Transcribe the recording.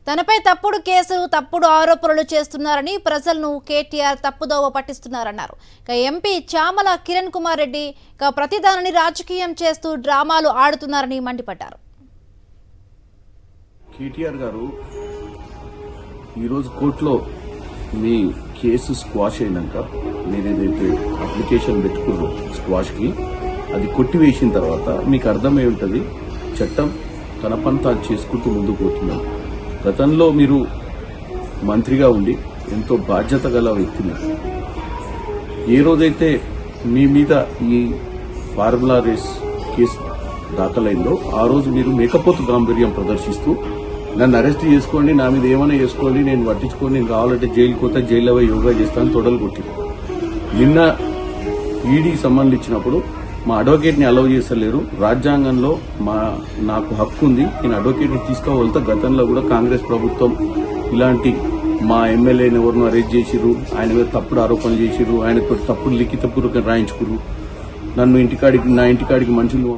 తనపై తప్పుడు కేసులు తప్పుడు ఆరోపణలు చేస్తున్నారని ప్రజలను కేటీఆర్ తప్పుదోవ పట్టిస్తున్నారన్నారు. ఇక ఎంపీ చామల కిరణ్ కుమార్ రెడ్డి ప్రతిదానిని రాజకీయం చేస్తూ డ్రామాలు ఆడుతున్నారని మండిపడ్డారు. కేటీఆర్ గారు ఈరోజు కోర్టులో మీ కేసు స్క్వాష్ అయినాక మీరు ఏదైతే అప్లికేషన్ పెట్టుకున్నారో స్క్వాష్కి అది కొట్టివేసిన తర్వాత మీకు అర్థమై ఉంటుంది చట్టం తన పని తాను చేసుకుంటూ ముందుకు పోతున్నాం. గతంలో మీరు మంత్రిగా ఉండి ఎంతో బాధ్యత గల వ్యక్తిని ఏ రోజైతే మీ మీద ఈ ఫార్ములా రేస్ కేసు దాఖలైందో ఆ రోజు మీరు మేకపోతు గాంభీర్యం ప్రదర్శిస్తూ నన్ను అరెస్ట్ చేసుకోండి, నా మీద ఏమైనా చేసుకోండి, నేను పట్టించుకోండి, నేను కావాలంటే జైలుకి పోతే జైల్లో యోగా చేస్తాను తొడలు కొట్టి నిన్న ఈడీకి సంబంధించినప్పుడు మా అడ్వకేట్ని అలౌ చేస్తలేరు. రాజ్యాంగంలో నాకు హక్కు ఉంది, నేను అడ్వకేట్ని తీసుకోవాలంటే గతంలో కూడా కాంగ్రెస్ ప్రభుత్వం ఇలాంటి మా ఎమ్మెల్యేని ఎవరినో అరెస్ట్ చేసిరు, ఆయన మీద తప్పుడు ఆరోపణలు చేసిరు, ఆయనతో తప్పుడు లిఖితపూర్వకంగా రాయించుకురు, నన్ను నా ఇంటికాడికి మనుషులు